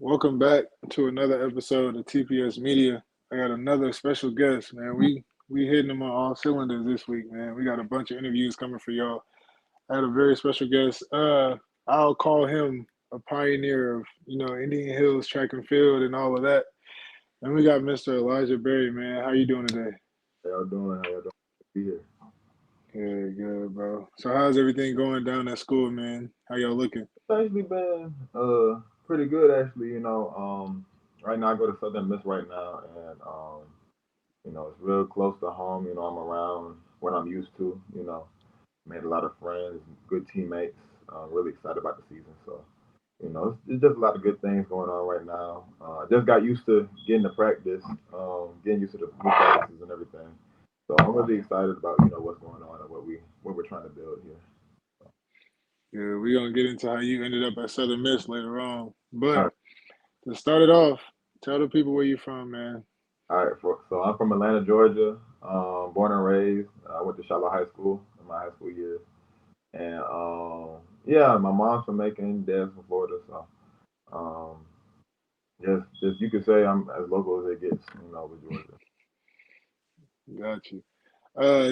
Welcome back to another episode of TPS Media. I got another special guest, man. We hitting them on all cylinders this week, man. We got a bunch of interviews coming for y'all. I had a very special guest. I'll call him a pioneer of Indian Hills track and field and all of that. And we got Mr. Elijah Berry, man. How you doing today? How y'all doing? How y'all doing? Be here. Good, good, bro. So how's everything going down at school, man? How y'all looking? It's actually been pretty good actually. Right now I go to Southern Miss right now, and it's real close to home. I'm around what I'm used to. Made a lot of friends, good teammates. Really excited about the season. So it's just a lot of good things going on right now. I just got used to getting to practice, getting used to the new practices and everything. So I'm really excited about what's going on and what we're trying to build here. Yeah, we're gonna get into how you ended up at Southern Miss later on. All But right. to start it off, tell the people where you from, man. All right, so I'm from Atlanta, Georgia. Born and raised. I went to Charlotte High School in my high school years, and yeah, my mom's from Macon, dad's from Florida, so um, just you could say I'm as local as it gets, with Georgia. Got you.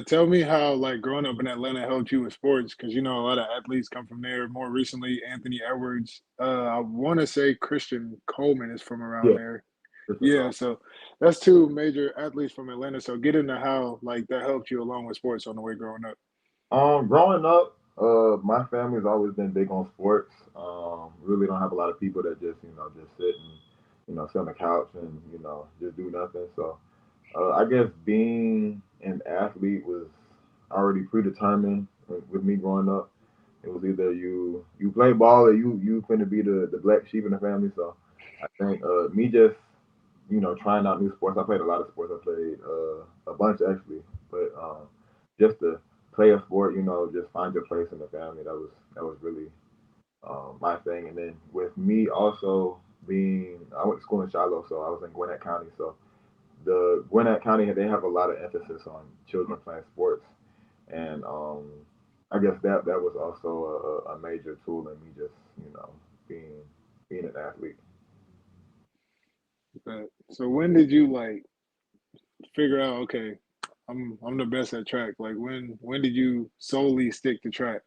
Tell me how like growing up in Atlanta helped you with sports because a lot of athletes come from there. More recently, Anthony Edwards. I want to say Christian Coleman is from around Yeah, there. Christian Yeah, Cole. so that's two major athletes from Atlanta. So get into how like that helped you along with sports on the way growing up. Growing up, my family's always been big on sports. Really don't have a lot of people that just sit and sit on the couch and just do nothing. So I guess being an athlete was already predetermined with me growing up. It was either you play ball or you finna be the black sheep in the family. So I think me just trying out new sports. I played a lot of sports. I played a bunch actually, but just to play a sport, just find your place in the family. That was really my thing. And then with me also being, I went to school in Shiloh, so I was in Gwinnett County. So the Gwinnett County, they have a lot of emphasis on children playing sports, and I guess that was also a major tool in me just being being an athlete. So when did you like figure out? Okay, I'm the best at track. Like when did you solely stick to track?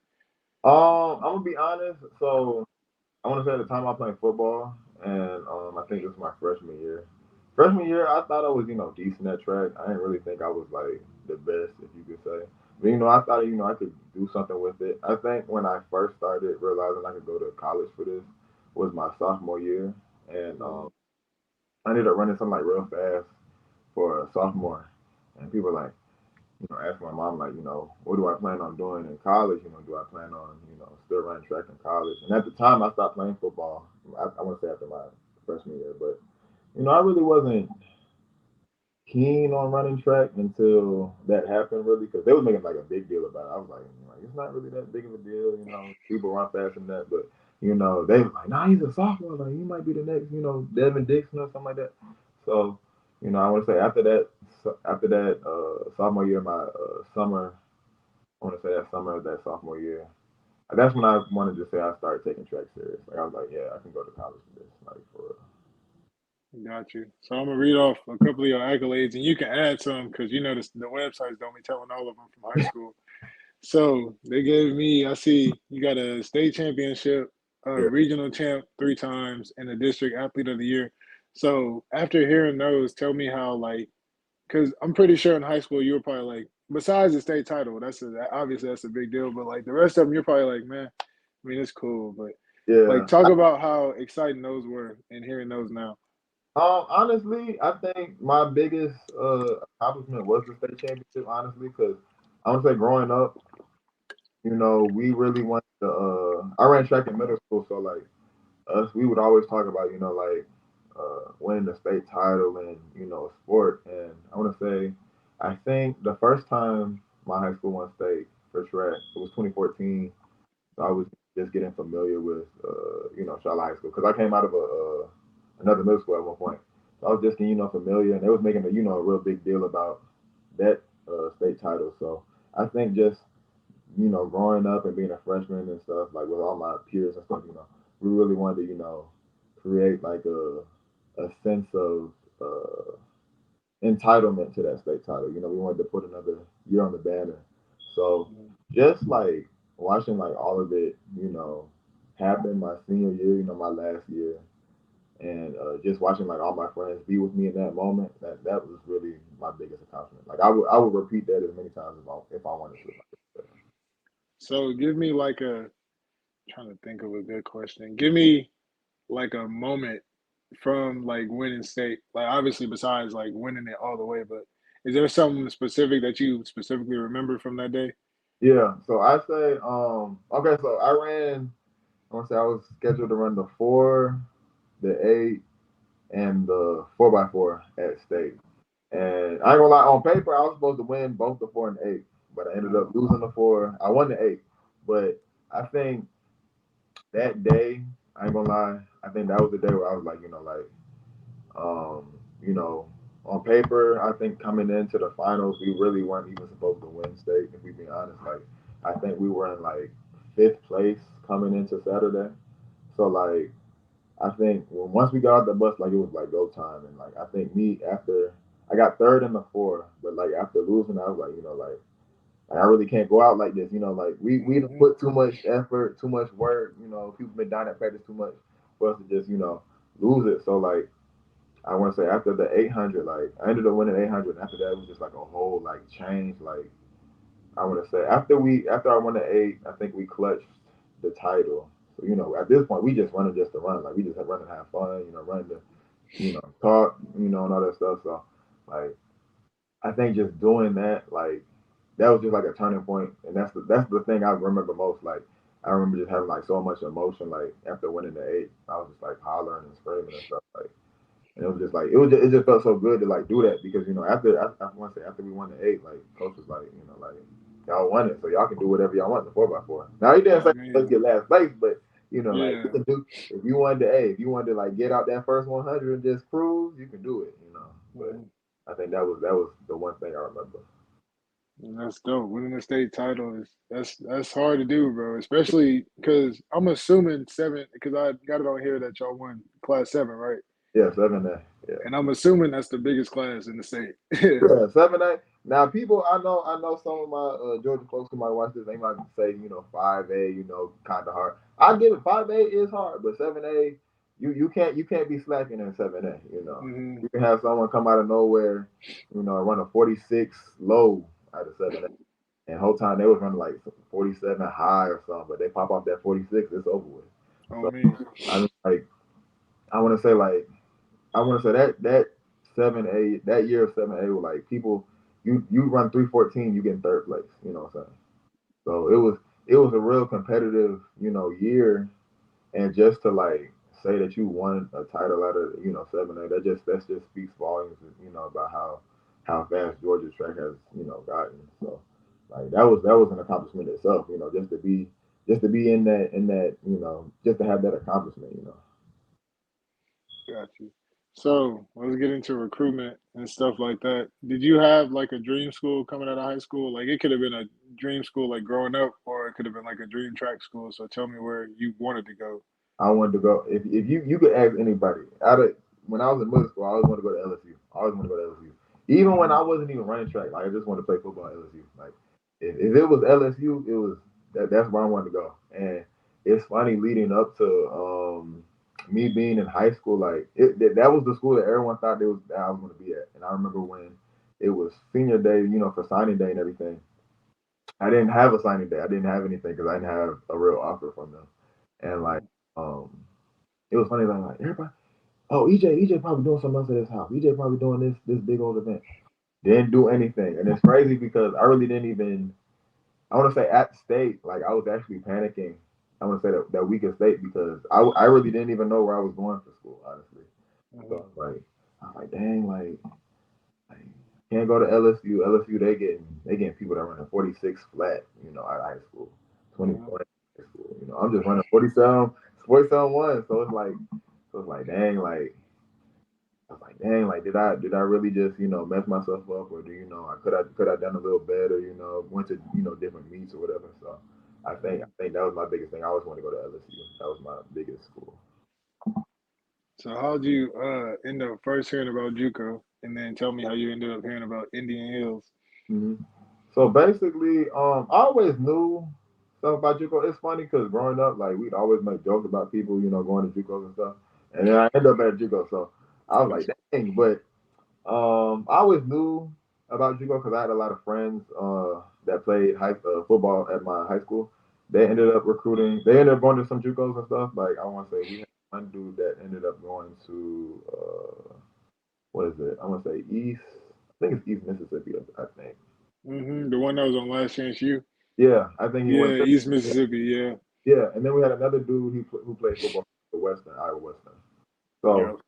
I'm gonna be honest. So I want to say at the time I was playing football, and I think this was my freshman year. Freshman year, I thought I was decent at track. I didn't really think I was like the best, if you could say. But I thought I could do something with it. I think when I first started realizing I could go to college for this was my sophomore year, and I ended up running something like real fast for a sophomore, and people were like, asked my mom like, what do I plan on doing in college? Do I plan on, still running track in college? And at the time, I stopped playing football. I want to say after my freshman year, but I really wasn't keen on running track until that happened, really, because they was making like a big deal about it. I was like, it's not really that big of a deal, People run fast in that, but they was like, nah, he's a sophomore, like he might be the next, Devin Dixon or something like that. So, I want to say after that sophomore year, my summer, I want to say that summer of that sophomore year, that's when I wanted to say I started taking track serious. Like I was like, yeah, I can go to college for this, like for real. Got you. So I'm gonna read off a couple of your accolades, and you can add some because the websites don't be telling all of them from high school. So they gave me. I see you got a state championship, a Yeah. regional champ 3 times, and a district athlete of the year. So after hearing those, tell me how like because I'm pretty sure in high school you were probably like besides the state title, obviously that's a big deal, but like the rest of them, you're probably like, man, I mean it's cool, but like Yeah. talk about how exciting those were and hearing those now. Honestly, I think my biggest accomplishment was the state championship. Honestly, because I would say growing up, we really wanted to. I ran track in middle school, so like us, we would always talk about like winning the state title and sport. And I want to say, I think the first time my high school won state for track, it was 2014. So I was just getting familiar with Charlotte High School because I came out of another middle school at one point. So I was just getting familiar, and they was making a real big deal about that state title. So I think just growing up and being a freshman and stuff like with all my peers and stuff, we really wanted to create like a sense of uh, entitlement to that state title. You know, we wanted to put another year on the banner. So just like watching like all of it, you know, happen my senior year, you know, my last year, and just watching like all my friends be with me in that moment, that was really my biggest accomplishment. Like I would repeat that as many times if I wanted to. So give me like a trying to think of a good question. Give me like a moment from like winning state. Like obviously besides like winning it all the way, but is there something specific that you specifically remember from that day? Yeah, so I say, okay, so I want to say I was scheduled to run the 4, the 8, and the 4x4 at state. And I ain't gonna lie, on paper I was supposed to win both the 4 and the 8, but I ended up losing the 4. I won the 8, but I think that day, I ain't gonna lie, I think that was the day where I was like, you know, on paper, I think coming into the finals, we really weren't even supposed to win state. If we be honest, like I think we were in like 5th place coming into Saturday. So like I think once we got out the bus, like it was like go time, and like I think me after I got third in the 4, but like after losing, I was like, like I really can't go out like this. You know, like we done Mm-hmm. put too much effort, too much work. You know, people been down at practice too much for us to just lose it. So like I want to say after the 800, like I ended up winning 800. And after that, it was just like a whole like change. Like I want to say after I won the 8, I think we clutched the title. So at this point, we just running just to run. Like we just running to have fun. Running to talk. And all that stuff. So like I think just doing that, like that was just like a turning point, and that's the thing I remember most. Like I remember just having like so much emotion. Like after winning the 8, I was just like hollering and screaming and stuff. Like and it was just like it just felt so good to like do that because after I want to say after we won the 8, like coach was like like y'all won it, so y'all can do whatever y'all want in the 4x4. Now he didn't I say let's mean, get last place, but like you yeah. can do if you wanted to if you wanted to like get out that first 100 and just cruise, you can do it. But Mhm. I think that was the one thing I remember. And that's dope. Winning the state title is that's hard to do, bro. Especially because I'm assuming seven. Because I got it on here that y'all won class 7, right? Yeah, 7A. Yeah. And I'm assuming that's the biggest class in the state. Yeah, 7A. Now, people, I know some of my Georgia folks who might watch this. They might say, 5A, kind of hard. I get it. 5A is hard, but 7A, you can't be slacking in 7A. Hmm. You can have someone come out of nowhere, run a 46 low out of 7A, and whole time they was running like 47 high or something, but they pop off that 46, it's over with. On So me. I mean, like, I want to say like I want to say that 7A that year of 7A was like people you run 314 you get in third place, what I'm saying. So it was a real competitive year, and just to like say that you won a title out of 7A, that just speaks volumes, about how fast Georgia track has gotten. So like that was an accomplishment itself, just to be in that just to have that accomplishment. Got you. So let's get into recruitment and stuff like that. Did you have like a dream school coming out of high school? Like it could have been a dream school like growing up, or it could have been like a dream track school. So tell me where you wanted to go. I wanted to go. If you could ask anybody out of when I was in middle school, I always wanted to go to LSU. I always wanted to go to LSU. Even when Hmm. I wasn't even running track, like I just wanted to play football at LSU. Like if it was LSU, it was that's where I wanted to go. And it's funny leading up to me being in high school, like that was the school that everyone thought that I was going to be at. And I remember when it was senior day, for signing day and everything. I didn't have a signing day. I didn't have anything because I didn't have a real offer from them. And like um it was funny, like everybody. Oh, EJ probably doing something else at his house. EJ probably doing this big old event. Didn't do anything, and it's crazy because I really didn't even. I want to say at state, like I was actually panicking. I want to say that week at state because I really didn't even know where I was going for school, honestly. Hmm. So like I was like, dang, like can't go to LSU. LSU they getting people that running 46 flat, out of high school, Hmm. 24 high school. I'm just running 47 one. So it's like dang, like I was like, dang, like did I really just mess myself up, or do I could I done a little better, went to different meets or whatever. So I think Hmm. I think that was my biggest thing. I always want to go to LSU. That was my biggest school. So how'd you end up first hearing about JUCO, and then tell me how you ended up hearing about Indian Hills? Hmm. So basically, I always knew stuff about JUCO. It's funny because growing up, like we'd always make jokes about people, going to JUCOs and stuff. And then I ended up at JUCO, so I was like, dang. But I always knew about JUCO because I had a lot of friends that played football at my high school. They ended up recruiting. They ended up going to some JUCOs and stuff. Like I want to say, we had one dude that ended up going to what is it? I want to say East. I think it's East Mississippi. I think. The one that was on Last Chance U. Yeah, I think he went. Yeah, East Mississippi. Yeah. Yeah, and then we had another dude who played football for Western, Iowa Western. So Yep.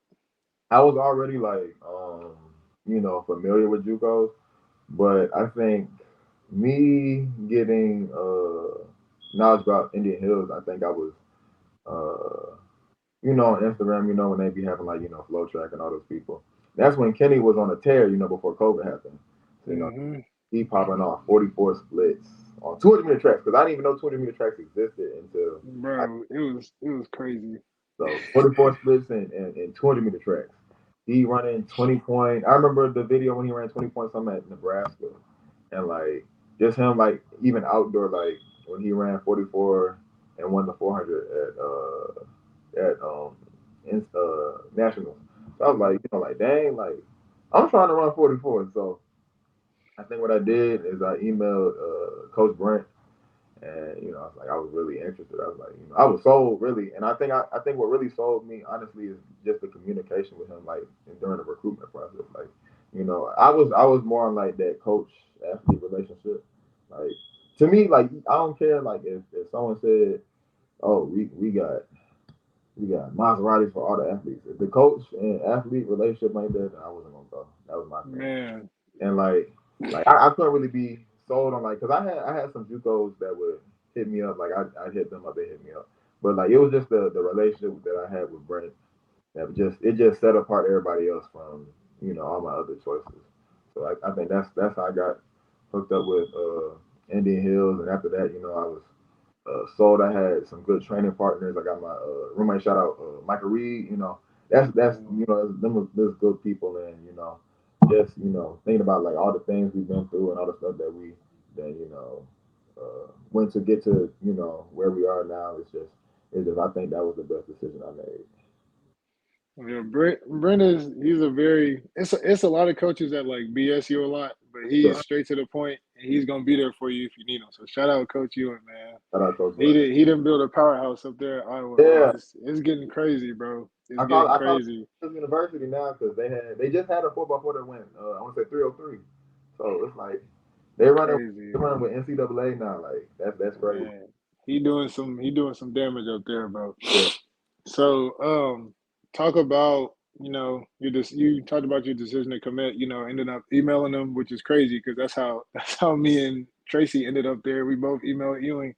I was already like, familiar with JUCOs, but I think me getting knowledge about Indian Hills, I think I was, on Instagram, when they be having like, Flow Track and all those people. That's when Kenny was on a tear, before COVID happened. So, hmm he popping off 44 splits on 200-meter tracks because I didn't even know 200-meter tracks existed until Bro, it was crazy. So 44 splits and 200-meter tracks. He running 20 point. I remember the video when he ran 20 points. I'm at Nebraska, and like just him like even outdoor like when he ran 44 and won the 400 at nationals. So I was like like dang like I'm trying to run 44. So I think what I did is I emailed Coach Brent and I was like, I was really interested. I was like, I was sold really, and I think what really sold me honestly is just the communication with him, like during the recruitment process. Like, I was more on like that coach athlete relationship. Like to me, like I don't care like if someone said, oh, we got Maseratis for all the athletes. If the coach and athlete relationship ain't there, then I wasn't gonna go. That was my thing. Man. And like I couldn't really be sold on like because I had some JUCOs that would hit me up like I hit them up, they hit me up, but like it was just the relationship that I had with Brent that just set apart everybody else from all my other choices. So I think that's how I got hooked up with Indian Hills, and after that I was sold. I had some good training partners. I got my roommate. Shout out Michael Reed. That's them was those good people, and just thinking about like all the things we've been through and all the stuff that went to get to where we are now. It's just I think that was the best decision I made. Yeah, Brent he's a very it's a lot of coaches that like BS you a lot, but Yeah. he's straight to the point and he's gonna be there for you if you need him. So shout out Coach Ewan, man. Shout out Coach He Brent. did he didn't build a powerhouse up there at Iowa, man. Yeah, It's getting crazy, bro. It's getting I call crazy. it University now because they just had a football player that went I want to say 303. So it's like they running Crazy. they running with NCAA now. Like that's crazy. Man. He doing some damage up there, bro. Yeah. So, talk about you talked about your decision to commit. Ended up emailing them, which is crazy because that's how me and Tracy ended up there. We both emailed Ewing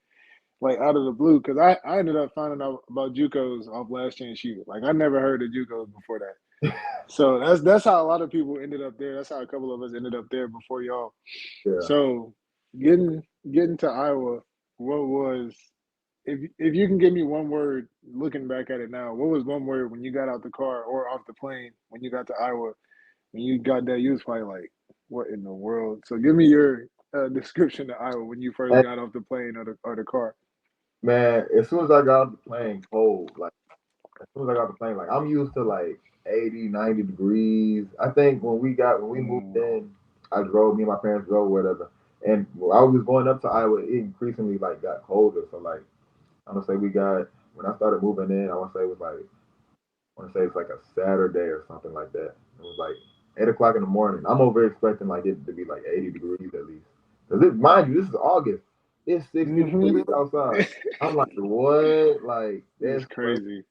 like out of the blue because I ended up finding out about JUCOs off Last Chance U. Like I never heard of JUCOs before that. So that's how a lot of people ended up there. That's how a couple of us ended up there before y'all. Yeah. So getting getting to Iowa, what was if you can give me one word looking back at it now, what was one word when you got out the car or off the plane when you got to Iowa when you got there? You was probably like, "What in the world?" So give me your description of Iowa when you first And got off the plane or the car. man, as soon as I got off the plane, cold. Like as soon as I got off the plane, like I'm used to like 80, 90 degrees. I think when we moved Mm, in, me and my parents drove whatever. And while I was going up to Iowa, it increasingly like got colder. So like I'm gonna say we got when I started moving in, I want to say it's like a Saturday or something like that. It was like 8 o'clock in the morning. I'm over expecting like it to be like 80 degrees at least. Cause mind you, this is August. It's 60 hmm degrees outside. I'm like, what? Like It's that's crazy. crazy.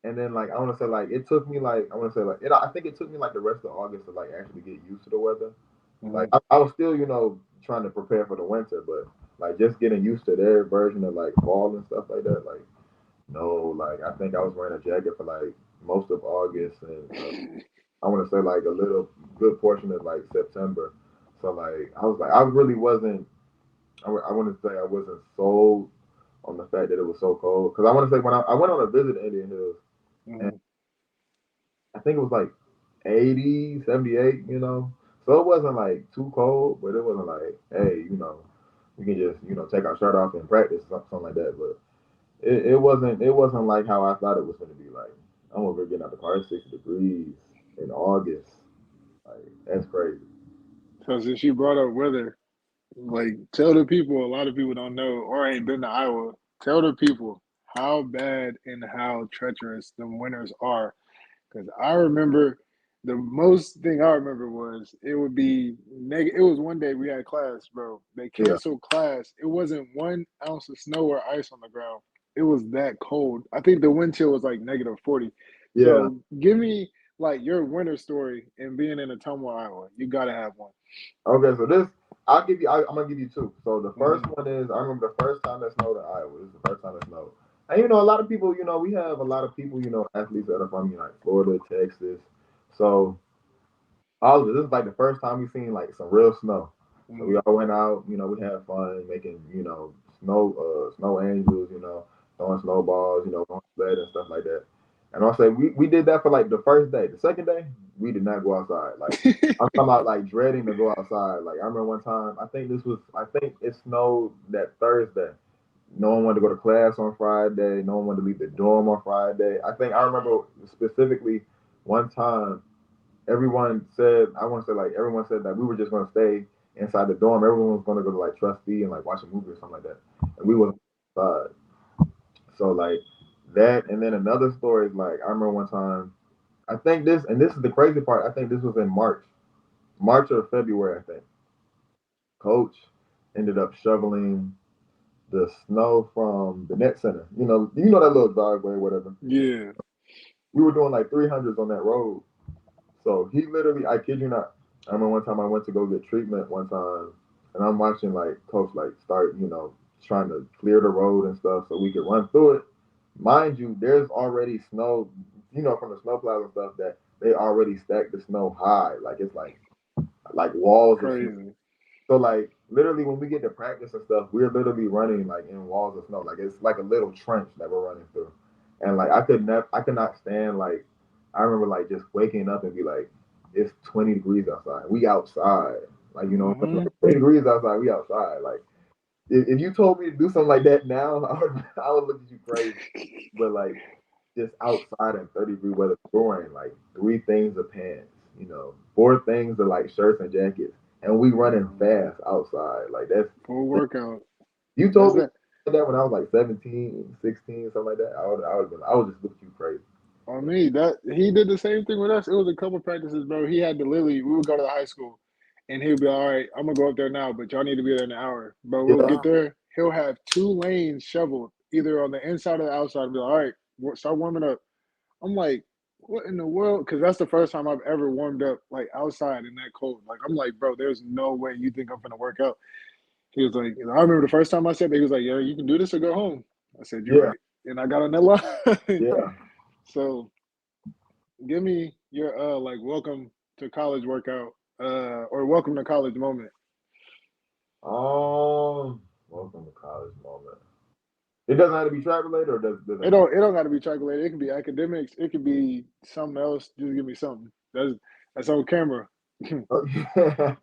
And then like I want to say like it took me like I want to say like it. I think it took me like the rest of August to like actually get used to the weather. Like Mhm. I was still trying to prepare for the winter, but like just getting used to their version of like fall and stuff like that. Like no, like I think I was wearing a jacket for like most of August and I want to say like a little good portion of like September. So like I was like I really wasn't. I want to say I wasn't sold on the fact that it was so cold because I want to say when I went on a visit to Indian Hills and Mhm. I think it was like 80, 78, you know. So it wasn't like too cold, but it wasn't like, hey, you know, we can just, you know, take our shirt off and practice something like that. But it wasn't like how I thought it was gonna be. Like I'm over here getting out the car, it's 60 degrees in August. Like that's crazy. So since you brought up weather, like tell the people, a lot of people don't know or ain't been to Iowa. Tell the people how bad and how treacherous the winters are. Because I remember the most thing I remember was it would be It was one day we had class, bro. They Yeah, canceled class. It wasn't 1 ounce of snow or ice on the ground. It was that cold. I think the wind chill was like -40. yeah. So give me like your winter story and being in Ottumwa, Iowa. You gotta have one. Okay, so this I'll give you. I'm gonna give you two. So the first Mm-hmm. one is I remember the first time that snowed in Iowa. This is the first time it snowed, and you know a lot of people. You know we have a lot of people. You know athletes that are from like Florida, Texas. So all of this is like the first time we seen like some real snow. So we all went out. You know we had fun making snow angels. You know throwing snowballs. You know going sled and stuff like that. And I'll say we did that for like the first day. The second day we did not go outside. Like I'm talking about like dreading to go outside. Like I remember one time, I think it snowed that Thursday. No one wanted to go to class on Friday. No one wanted to leave the dorm on Friday. I remember specifically one time I want to say like everyone said that we were just going to stay inside the dorm. Everyone was going to go to like trustee and like watch a movie or something like that. And we wasn't outside. So like that, and then another story is like I remember one time. This is the crazy part. I think this was in March or February. I think coach ended up shoveling the snow from the net center. You know that little driveway, whatever. Yeah, We were doing like 300s on that road. So he literally, I kid you not. I remember one time I went to go get treatment one time, and I'm watching like coach like start, trying to clear the road and stuff so we could run through it. Mind you, there's already snow, from the snowplows and stuff that they already stacked the snow high, like it's like walls of snow. crazy. So like literally when we get to practice and stuff, we're literally running like in walls of snow. Like it's like a little trench that we're running through. And like I could not stand like I remember like just waking up and be like, it's 20 degrees outside. We outside. Like, Hmm. 20 degrees outside, we outside. Like if you told me to do something like that now, I would look at you crazy. But like just outside in 30-degree weather, throwing like three things of pants, four things of like shirts and jackets, and we running fast outside. Like Full workout. you That's told me that. that when I was like 17, 16, something like that. I would just look at you crazy. On me, that he did the same thing with us. It was a couple practices, bro. He had to literally. We would go to the high school, and he'd be all right. I'm gonna go up there now, but y'all need to be there in an hour. But we'll Yeah, get there. He'll have 2 lanes shoveled, either on the inside or the outside. And be like, all right, start warming up. I'm like, what in the world? Because that's the first time I've ever warmed up like outside in that cold. Like I'm like, bro, there's no way you think I'm gonna work out. He was like, I remember the first time I said that, he was like, yeah, you can do this or go home. I said, you're yeah, right, and I got on that line. yeah. So give me your like welcome to college workout or welcome to college moment. Welcome to college moment. It doesn't have to be track related, or does it It have to be? don't got to be calculated. It can be academics. It could be something else. Just give me something. That's on camera. Okay,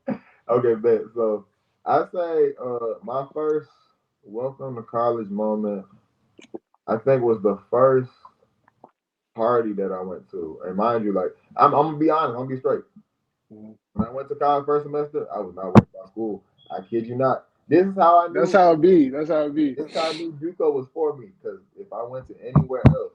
okay, bet. So I say my first welcome to college moment, I think was the first party that I went to. And mind you, like I'm gonna be honest, I'm gonna be straight. When I went to college first semester, I was not worried about school. I kid you not. This is how I That's knew. how it be. That's how it be. This is how I knew JUCO was for me. Because if I went to anywhere else,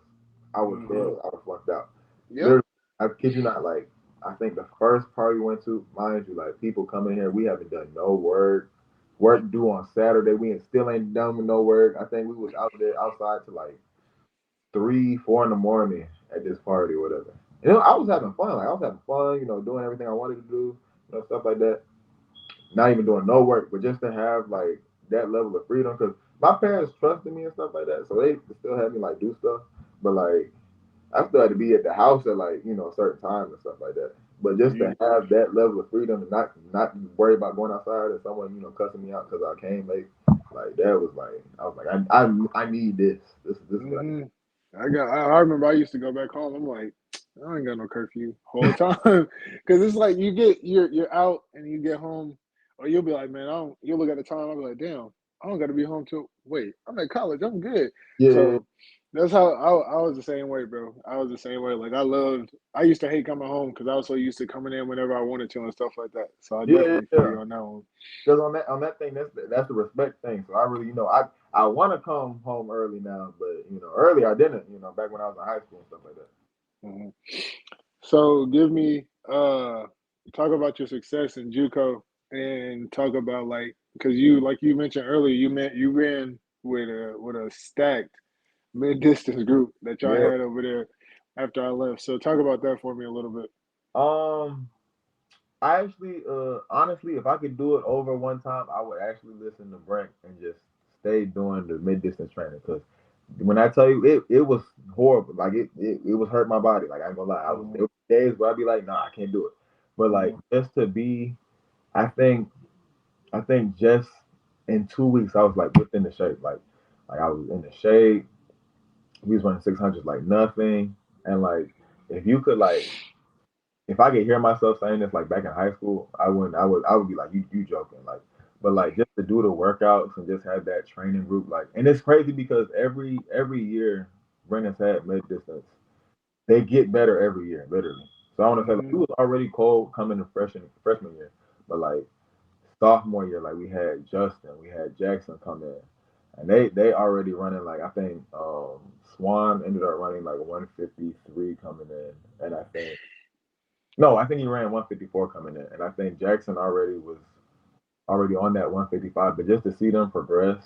I would Hmm. fail. I would flunked out. Yep. Literally, I kid you not. Like I think the first party we went to, mind you, like people come in here, we haven't done no work. Work due on Saturday. We still ain't done with no work. I think we was out there outside to like 3, 4 in the morning at this party or whatever. And I was having fun. Like I was having fun, doing everything I wanted to do, stuff like that. Not even doing no work, but just to have like that level of freedom. Because my parents trusted me and stuff like that, so they still had me like do stuff. But like I still had to be at the house at like a certain time and stuff like that. But just to You, have that level of freedom and not worry about going outside and someone cussing me out because I came late, like that was like I was like I need this. This is what I hmm I remember I used to go back home. I'm like. I ain't got no curfew whole time because it's like you're out and you get home, or you'll be like, man, I don't. You'll look at the time. I'll be like, damn, I don't got to be home till. Wait, I'm at college. I'm good. Yeah, So that's how I was the same way, bro. I was the same way. Like I loved. I used to hate coming home because I was so used to coming in whenever I wanted to and stuff like that. So I yeah, definitely feel yeah. you on that one. Because on that thing, that's the respect thing. So I really, I want to come home early now, but early I didn't. Back when I was in high school and stuff like that. Hmm. So give me talk about your success in JUCO and talk about like because you mentioned earlier you ran with a stacked mid distance group that y'all Yeah. had over there after I left. So talk about that for me a little bit. Um, I actually, honestly, if I could do it over one time, I would actually listen to Brent and just stay doing the mid distance training. Because when I tell you, it was horrible. Like it was hurt my body. Like I ain't gonna lie, Hmm. there were days where I'd be like, nah, I can't do it. But like Hmm. just to be, I think I think just in 2 weeks I was like within the shape. Like I was in the shape. We was running 600s like nothing. And like if you could like if I could hear myself saying this like back in high school, I would be like, you joking. Like but like just to do the workouts and just have that training group, like and it's crazy because every year Brennan's had mid distance, they get better every year, literally. So I want to say like Hmm. he was already cold coming in freshman year. But like sophomore year, like we had Justin, we had Jackson come in, and they already running like I think Swan ended up running like 153 coming in, and I think he ran 154 coming in, and I think Jackson already was already on that 155. But just to see them progress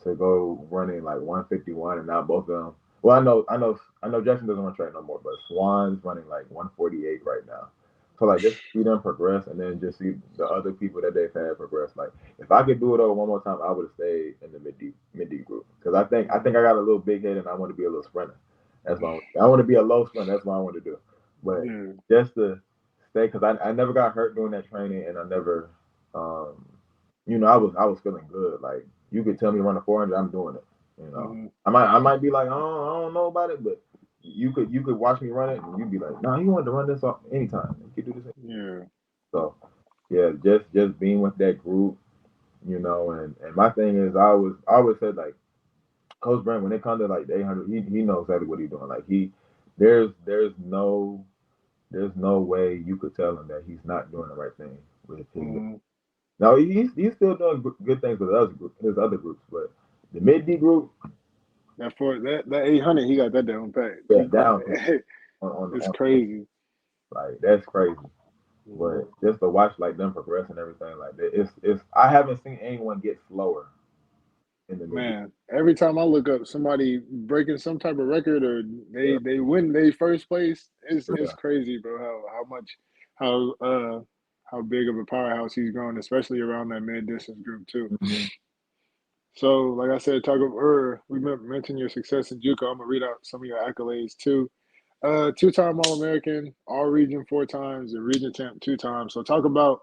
to go running like 151, and now both of them. Well, I know Jackson doesn't run track no more, but Swan's running like 148 right now. So like just see them progress, and then just see the other people that they've had progress. Like if I could do it over one more time, I would have stayed in the mid deep group because I think I got a little big head and I want to be a little sprinter. That's what I want to be a low sprinter. That's what I want to do. But Yeah. just to stay because I never got hurt doing that training, and I never um I was feeling good. Like you could tell me to run a 400, I'm doing it. You know, Hmm. I might be like, I don't know about it, but you could watch me run it, and you'd be like, no, you wanted to run this off anytime. You could do this. Yeah. So yeah, just being with that group, and my thing is, I always said like Coach Brent when it comes to like the 800, he knows exactly what he's doing. Like there's no way you could tell him that he's not doing the right thing with his. Hmm. Now he's still doing good things with his other groups, but the mid D group, That 800 he got that down pat. yeah, He down pat it's on crazy. like that's crazy. Hmm. But just to watch like them progress and everything like that, it's I haven't seen anyone get slower in the mid D. Man, every time I look up somebody breaking some type of record or Yeah, they win they first place, it's yeah. crazy, bro. How much how how big of a powerhouse he's grown, especially around that mid distance group too. Mm-hmm. So, like I said, talk about we mentioned your success in JUCO. I'm gonna read out some of your accolades too. Two-time All-American, All-Region 4 times, and Region Champ 2 times. So talk about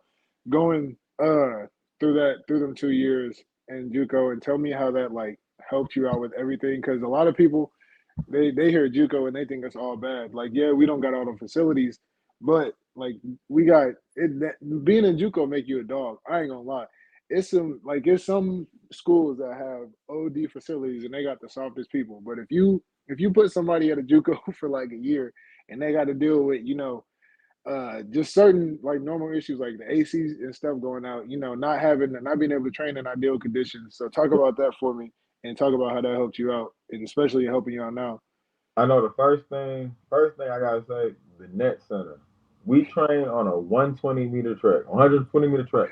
going through them 2 years in JUCO and tell me how that like helped you out with everything. Because a lot of people they hear JUCO and they think it's all bad. Like, yeah, we don't got all the facilities, but like we got it. Being in JUCO make you a dog. I ain't gonna lie. It's some schools that have OD facilities and they got the softest people. But if you put somebody at a JUCO for like a year and they got to deal with just certain like normal issues like the ACs and stuff going out, not being able to train in ideal conditions. So talk about that for me and talk about how that helped you out and especially helping you out now. I know the first thing I gotta say, the net center. We train on a 120-meter track, 120-meter track.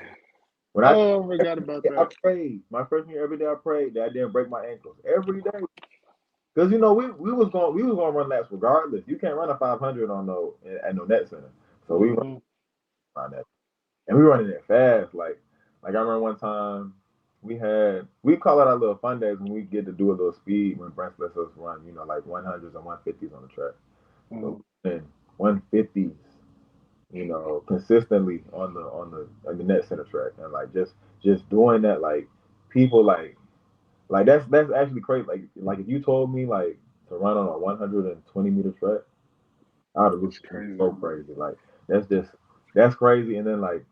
When I Oh, I forgot about I that. prayed my freshman year every day. I prayed that I didn't break my ankles every day. Because we was going to run laps regardless. You can't run a 500 on no at no net center. So we Hmm. run that, and we running it fast. Like I remember one time we call it our little fun days when we get to do a little speed when Brent lets us run. Like 100s and 150s on the track. So Hmm. we 150s. Consistently on the net center track, and like just doing that, like people like that's actually crazy. Like if you told me like to run on a 120-meter track, Out of That's Lucas is crazy. so crazy. Like that's crazy. And then like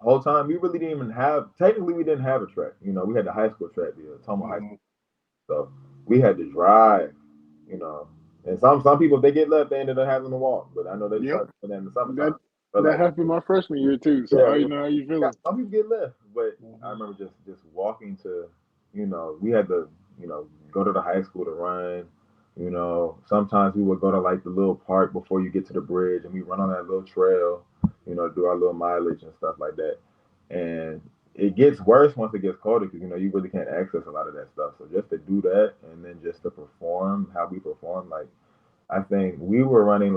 whole time we really didn't even have technically we didn't have a track. We had the high school track deal, Toma High School. Mhm. So we had to drive, you know. And some people if they get left they ended up having to walk. But I know they Yep. started doing that in the That summertime. But that like happened my freshman year too. So yeah, I know how you yeah, feeling. some people get left. But I Mhm. remember just walking to, we had to, go to the high school to run. Sometimes we would go to like the little park before you get to the bridge and we run on that little trail, do our little mileage and stuff like that. And it gets worse once it gets colder because you really can't access a lot of that stuff. So just to do that and then just to perform how we perform, like I think we were running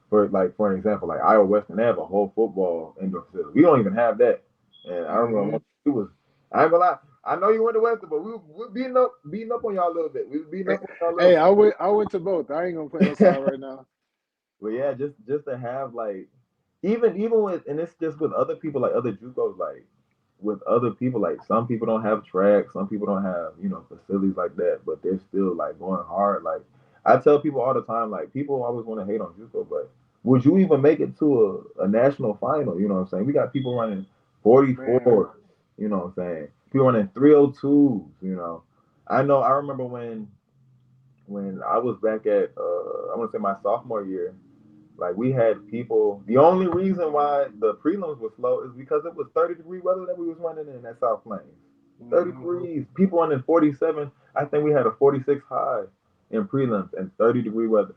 for an example, like Iowa Western, they have a whole football indoor facility. We don't even have that. And I remember Mhm. it was. I ain't gonna lie. I know you went to Western, but we were beating up on y'all a little bit. We were beating Hey, up on y'all a little hey, bit. I went to both. I ain't gonna play no side right now. But yeah, just to have like even with and it's just with other people like other JUCOs like with other people like some people don't have tracks, some people don't have facilities like that, but they're still like going hard. Like I tell people all the time, like people always want to hate on JUCO, but would you even make it to a national final? You know what I'm saying? We got people running Man. 44. You know what I'm saying? People running 302s. I remember when I was back at I want to say my sophomore year, like we had people. The only reason why the prelims were slow is because it was 30-degree weather that we was running in at South Plains. 30 Mhm. degrees. People running 47. I think we had a 46 high in prelims and 30-degree weather.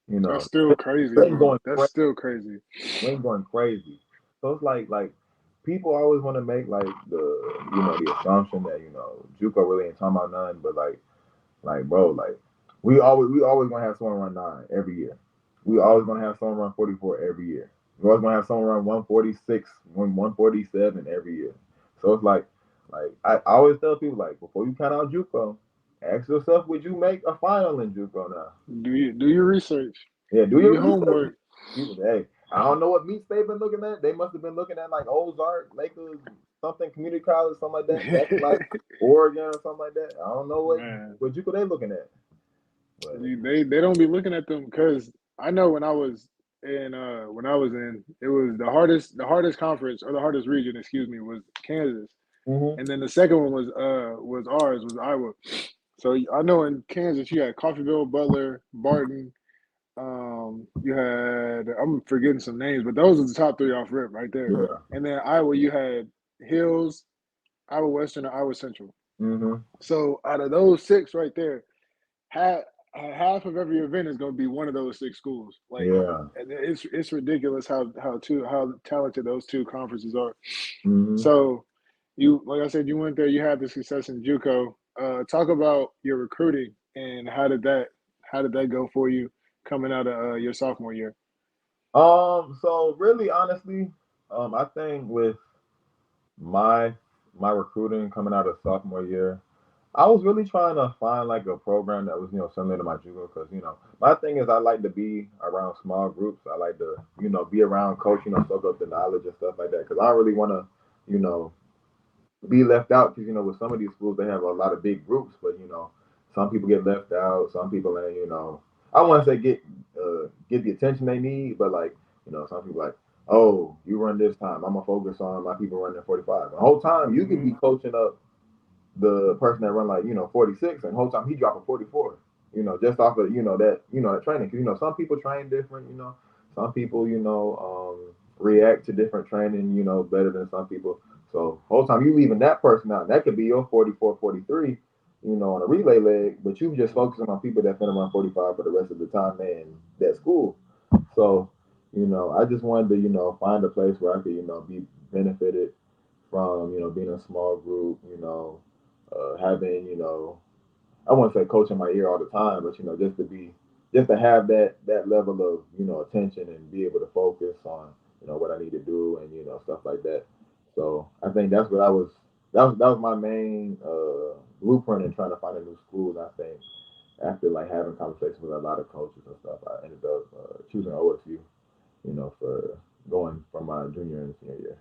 You That's know, still crazy rain though. going That's crazy. still crazy. Rain going crazy. So it's like people always want to make like the assumption that JUCO really ain't talking about nothing, but like, bro, like we always gonna have someone run 9 every year. We always gonna have someone run 44 every year. We always gonna have someone run 146, 147 every year. So it's like I always tell people like before you count out JUCO, ask yourself, would you make a final in JUCO now? Do your research. Yeah, do Do your your research. homework. Hey, I don't know what meets they've been looking at. They must have been looking at like Ozark, Lakers, something community college, something like that. Back in like Oregon or something like that. I don't know Man, what JUCO they looking at. But they don't be looking at them because I know when I was in it was the hardest conference or the hardest region, excuse me, was Kansas. hmm And then the second one was ours, was Iowa. So I know in Kansas you had Coffeyville, Butler, Barton. You had I'm forgetting some names, but those are the top three off rip right there. yeah, And then Iowa, you had Hills, Iowa Western, and Iowa Central. hmm So out of those six right there, half half of every event is going to be one of those six schools. Like, yeah, and it's ridiculous how talented those two conferences are. hmm So you, like I said, you went there, you had the success in JUCO. Talk about your recruiting and how did that go for you coming out of your sophomore year? So really, honestly, I think with my my recruiting coming out of sophomore year, I was really trying to find like a program that was similar to my JUCO because my thing is I like to be around small groups. I like to be around coach, soak up the knowledge and stuff like that because I don't really want to you know be left out because with some of these schools they have a lot of big groups, but some people get left out. Some people ain't I want to say get the attention they need, but like some people like, oh, you run this time, I'm gonna focus on my people running 45. The whole time you could Mm-hmm. be coaching up the person that run like 46, and the whole time he dropping 44. Just off of that training. Because some people train different. Some people react to different training. Better than some people. So whole time you leaving that person out. That could be your 44, 43. On a relay leg, but you just focusing on people that finna run 45 for the rest of the time in that school. So I just wanted to find a place where I could be benefited from being in a small group, having I wouldn't say coach in my ear all the time, but just to have that level of attention and be able to focus on what I need to do and stuff like that. So I think that's what I was that was my main blueprint in trying to find a new school. And I think after like having conversations with a lot of coaches and stuff, I ended up choosing OSU. For going from my junior and senior year.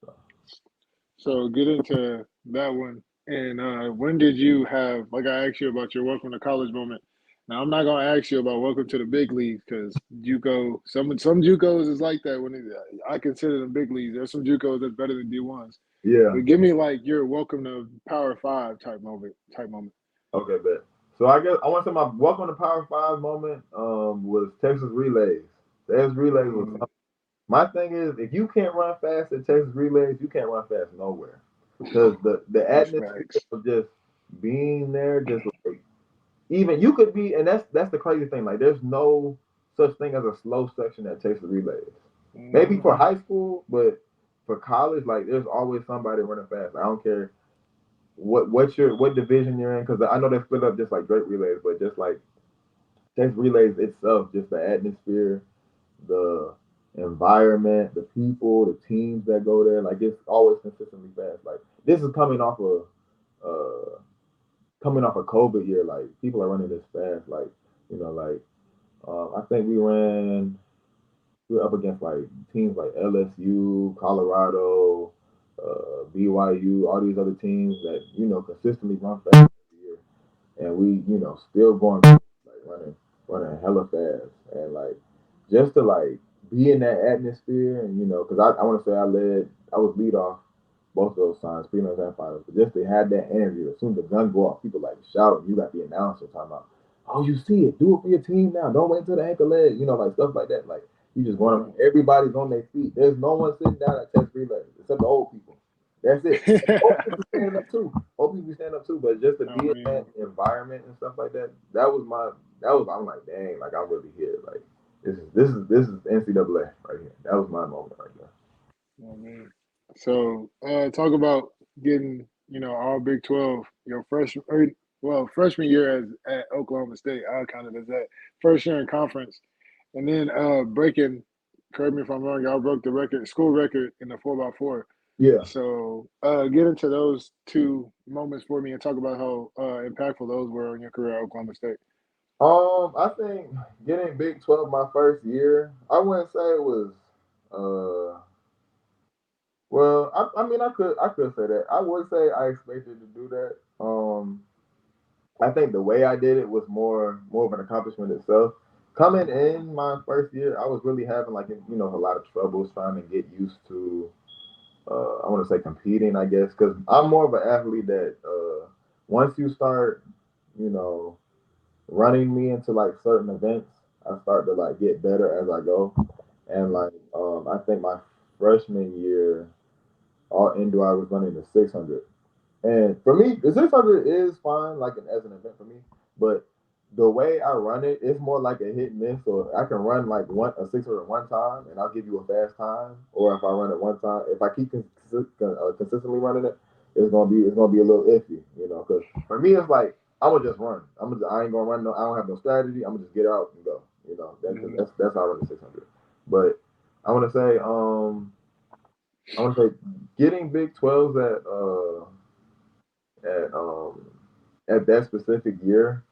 So. So get into that one. And when did you have, like I asked you about your welcome to college moment, Now I'm not gonna ask you about welcome to the big leagues because JUCO some JUCOs is like that I consider them big leagues. There's some JUCOs that's better than D1s. Yeah. But give me like your welcome to Power Five type moment. Okay, bet. So I guess I want to say my welcome to Power Five moment was Texas Relays. Texas Relays was Mm, my thing is if you can't run fast at Texas Relays, you can't run fast nowhere. Because the that's atmosphere facts. of just being there, just like even you could be, and that's the crazy thing. Like there's no such thing as a slow section at Texas Relays. Maybe Hmm. for high school, but for college, like there's always somebody running fast. I don't care what division you're in, because I know they split up just like Drake Relays, but just like Texas Relays itself, just the atmosphere, the environment, the people, the teams that go there, like it's always consistently fast. Like this is uh coming off a COVID year, like people are running this fast. Like, like I think we were up against like teams like LSU, Colorado, BYU, all these other teams that, consistently run fast every year. And we, still going like running hella fast. And like just to like be in that atmosphere and because I want to say I was lead off both of those times, prelims and finals, but just to have that energy, as soon as the gun go off, people like shout, you got the announcer talking about, oh, you see it, do it for your team now, don't wait until the ankle leg, like stuff like that. Like you just want Yeah. to, everybody's on their feet. There's no one sitting down at test relay except the old people. That's it. Old people standing up too. Old people stand up too, but just to I be in that mean, environment and stuff like that, that was I'm like, dang, like I'm really here. Like this is NCAA right here. That was my moment right there. I mean. So talk about getting all Big 12 your freshman year as at Oklahoma State. I counted as that first year in conference, and then breaking. Correct me if I'm wrong. Y'all broke the record, school record in the 4x4. Yeah. So get into those two moments for me and talk about how impactful those were in your career at Oklahoma State. I think getting Big 12 my first year, I wouldn't say it was uh well, I mean I could say that. I would say I expected to do that. I think the way I did it was more of an accomplishment itself. Coming in my first year, I was really having like a lot of troubles trying to get used to I want to say competing, I guess, because I'm more of an athlete that once you start, you know, running me into like certain events, I start to like get better as I go. And like I think my freshman year, all indoor, I was running the 600. And for me, the 600 is fine, like as an event for me. But the way I run it, it's more like a hit and miss. So I can run like a 600 one time, and I'll give you a fast time. Or if I run it one time, if I keep consistently running it, it's gonna be a little iffy, Because for me, it's like I'm gonna just run. I ain't gonna run. No, I don't have no strategy. I'm gonna just get out and go. Mm-hmm. That's how I run the 600. But I want to say I want to say getting Big 12s at um at that specific year,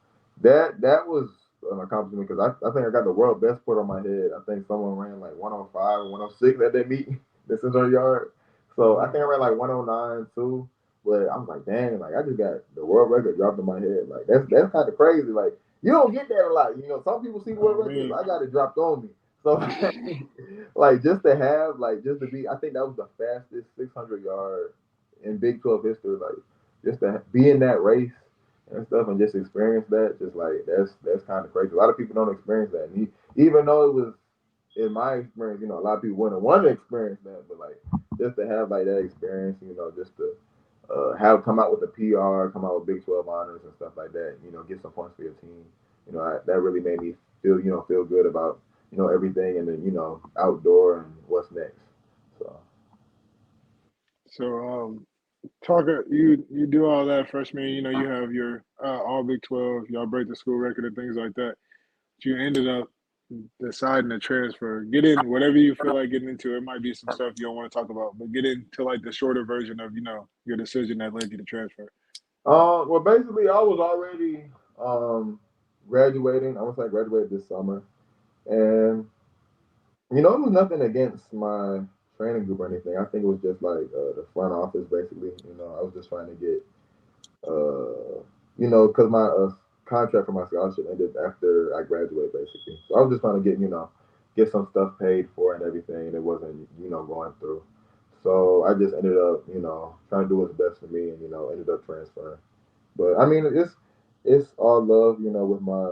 that was an accomplishment because I think I got the world best put on my head. I think someone ran like 105 or 106 at that meet, the 600 yard. So I Mm-hmm. think I ran like 109 too. But I'm like, dang, like I just got the world record dropped in my head. Like that's kind of crazy. Like you don't get that a lot. Some people see I world records. mean, I got it dropped on me. So like just to have like just to be, I think that was the fastest 600 yard in Big 12 history. Like just to be in that race and stuff and just experience that, just like that's kind of crazy. A lot of people don't experience that, and even though it was in my experience, a lot of people wouldn't want to experience that, but like just to have like that experience, just to have come out with a PR, come out with Big 12 honors and stuff like that, get some points for your team. That really made me feel good about everything and then outdoor and what's next. So so talk. You do all that freshman. You have your all Big 12. Y'all break the school record and things like that. You ended up deciding to transfer. Get in whatever you feel like getting into. It might be some stuff you don't want to talk about, but get into like the shorter version of your decision that led you to transfer. well, basically, I was already graduating. I was like graduated this summer, and it was nothing against my training group or anything. I think it was just like the front office, basically. I was just trying to get, because contract for my scholarship ended after I graduated, basically. So I was just trying to get some stuff paid for and everything. And it wasn't going through. So I just ended up trying to do what's best for me, and ended up transferring. But I mean, it's all love, with my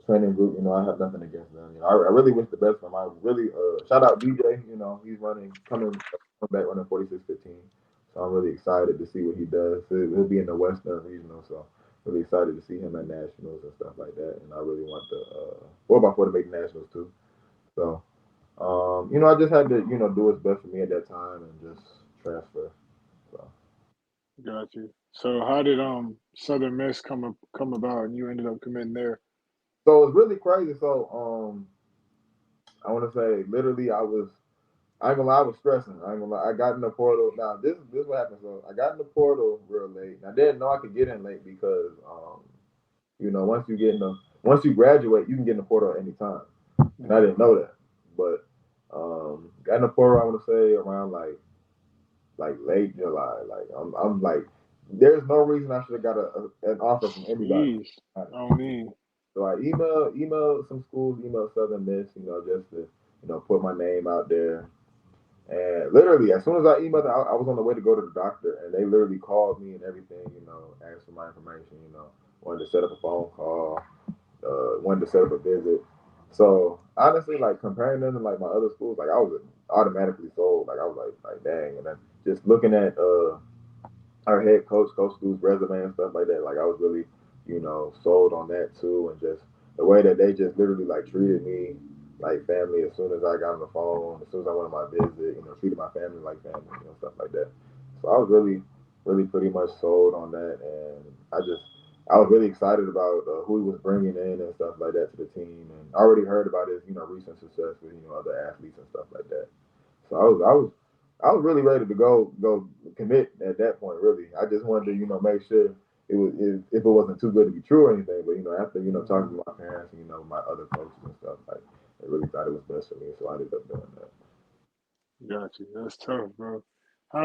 training group. I have nothing against them. I really wish the best for them. I really shout out DJ. He's come back running 46:15. So I'm really excited to see what he does. He'll be in the Western Regional, so really excited to see him at nationals and stuff like that. And I really want the 4x4 to make nationals too. So I just had to do what's best for me at that time and just transfer. So. Got you. So how did Southern Miss come about and you ended up committing there? So it's really crazy. So I want to say literally I ain't gonna lie, I was stressing. I ain't gonna lie. I got in the portal. Now this what happened. So I got in the portal real late. And I didn't know I could get in late because once you graduate, you can get in the portal at any time. And I didn't know that. But got in the portal, I wanna say around like late July. Like I'm like there's no reason I should have got an offer from anybody. Jeez. Oh me. So I emailed some schools, emailed Southern Miss, just to put my name out there. And literally, as soon as I emailed, I was on the way to go to the doctor, and they literally called me and everything, asked for my information, wanted to set up a phone call, wanted to set up a visit. So honestly, like comparing them to like my other schools, like I was automatically sold. Like I was like dang, and then just looking at our head coach, Coach Stu's resume and stuff like that. Like I was really, sold on that too, and just the way that they just literally like treated me like family as soon as I got on the phone, as soon as I went on my visit, treated my family like family, stuff like that. So I was really, really pretty much sold on that, and I was really excited about who he was bringing in and stuff like that to the team, and I already heard about his, recent success with other athletes and stuff like that. So I was really ready to go commit at that point. Really, I just wanted to make sure if it wasn't too good to be true or anything. But after talking to my parents and my other coaches and stuff, like they really thought it was best for me, so I ended up doing that. Got you. That's tough, bro.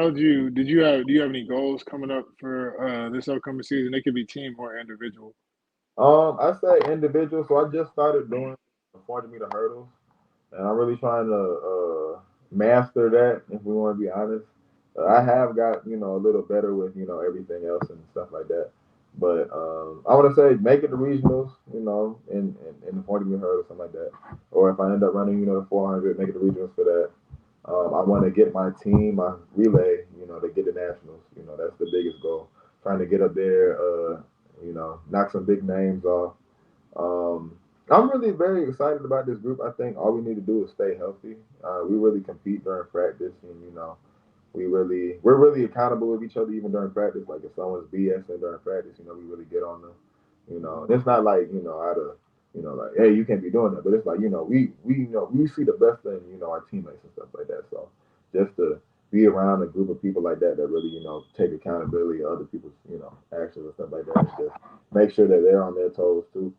Do you have any goals coming up for this upcoming season? They could be team or individual. I say individual. So I just started doing the 400-meter hurdles, and I'm really trying to master that. If we want to be honest, I have got a little better with everything else and stuff like that. But I want to say make it the regionals, in the 40 meter hurdle, something like that. Or if I end up running, the 400, make it the regionals for that. I want to get my team, my relay, to get the nationals. That's the biggest goal. Trying to get up there, knock some big names off. um, I'm really very excited about this group. I think all we need to do is stay healthy. We really compete during practice, and we're really accountable with each other even during practice. Like if someone's BSing during practice, we really get on them. It's not like out of like hey you can't be doing that, but it's like we see the best in our teammates and stuff like that. So just to be around a group of people like that that really take accountability of other people's actions and stuff like that, and just make sure that they're on their toes too.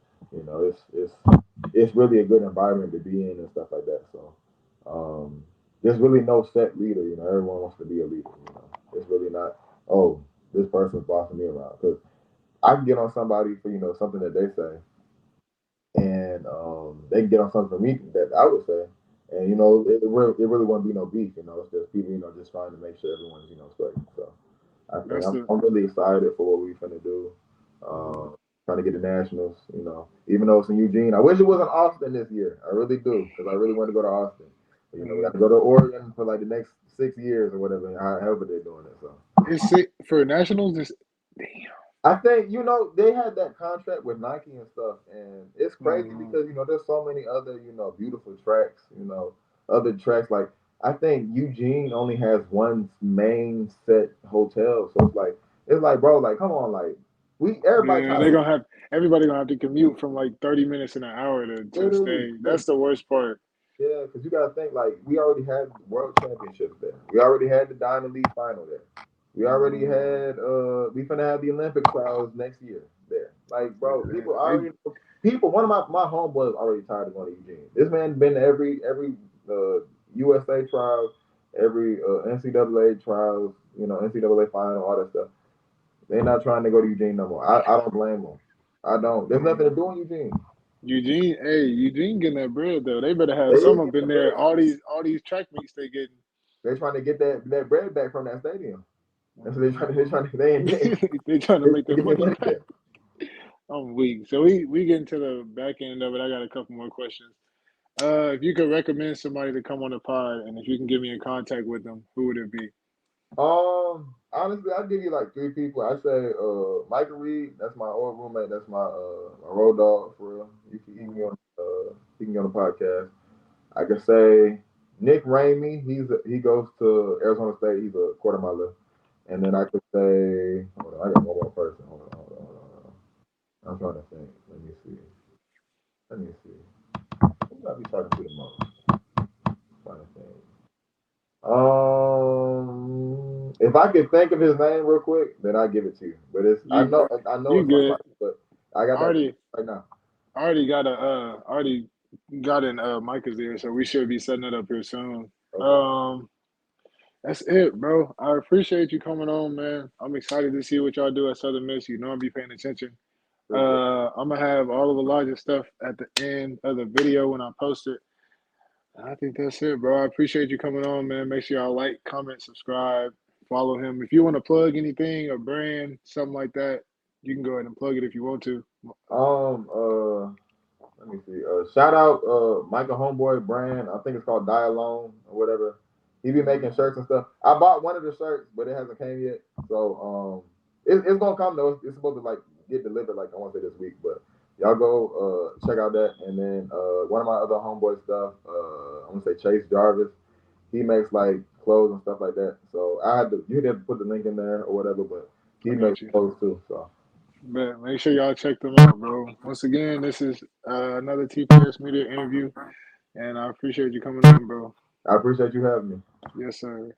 It's really a good environment to be in and stuff like that. So there's really no set leader. Everyone wants to be a leader. It's really not. Oh, this person's bossing me around because I can get on somebody for something that they say, and they can get on something for me that I would say, and it really wouldn't be no beef. It's just people just trying to make sure everyone's straight. So I think That's the I'm really excited for what we're finna do. Trying to get the nationals. Even though it's in Eugene, I wish it was in Austin this year. I really do because I really want to go to Austin. But, we got to go to Oregon for like the next 6 years or whatever. However they're doing it. So it's it for nationals. This damn. I think they had that contract with Nike and stuff, and it's crazy Mhm. because there's so many other beautiful tracks. Other tracks like I think Eugene only has one main set hotel, so it's like bro, like come on, like we everybody Yeah, try they're to gonna have everybody gonna have to commute from like 30 minutes in an hour to literally stay. That's the worst part. yeah, because you gotta think like we already had world championships there. We already had the Diamond League final there. We already Mhm. had we finna have the Olympic trials next year there. Like, bro, Yeah, people they already people one of my homeboys already tired of going to Eugene. This man been to every USA trials, every NCAA trials, NCAA final, all that stuff. They're not trying to go to Eugene no more. I don't blame them. I don't. There's nothing to do in Eugene. Eugene getting that bread though. They better They have is some up getting in the there. bread. All these track meets they getting. They're trying to get that bread back from that stadium. That's what they ain't They trying to they make their get their money money back. back. I'm weak. So we get into the back end of it. I got a couple more questions. If you could recommend somebody to come on the pod, and if you can get me in contact with them, who would it be? Honestly, I'll give you like three people. I say, Michael Reed. That's my old roommate. That's my road dog for real. He can be on the podcast. I can say Nick Ramey. He goes to Arizona State. He's a quarter miler. And then I could say, hold on, I got one more person. Hold on. I'm trying to think. Let me see. Who I be talking to the most? Trying to think. If I could think of his name real quick, then I give it to you. But it's You I know you it's somebody, good? but I got I that already right now. already got in Mike is there, so we should be setting it up here soon. Okay. Um, that's it, bro. I appreciate you coming on, man. I'm excited to see what y'all do at Southern Miss. You know I'll be paying attention. Appreciate it. I'm gonna have all of the larger stuff at the end of the video when I post it. I think that's it, bro. I appreciate you coming on, man. Make sure y'all like, comment, subscribe, follow him. If you want to plug anything, a brand, something like that, you can go ahead and plug it if you want to. Um, uh, Let me see. Shout out Michael Homeboy brand. I think it's called Die Alone or whatever. He be making shirts and stuff. I bought one of the shirts, but it hasn't came yet. So it's gonna come though. It's supposed to like get delivered like I want to say this week, but y'all go check out that. And then one of my other homeboy stuff. I want to say Chase Jarvis. He makes like clothes and stuff like that. So you had to put the link in there or whatever, but he I makes got you. clothes too. So But make sure y'all check them out, bro. Once again, this is another TPS Media interview, and I appreciate you coming on, bro. I appreciate you having me. Yes, sir.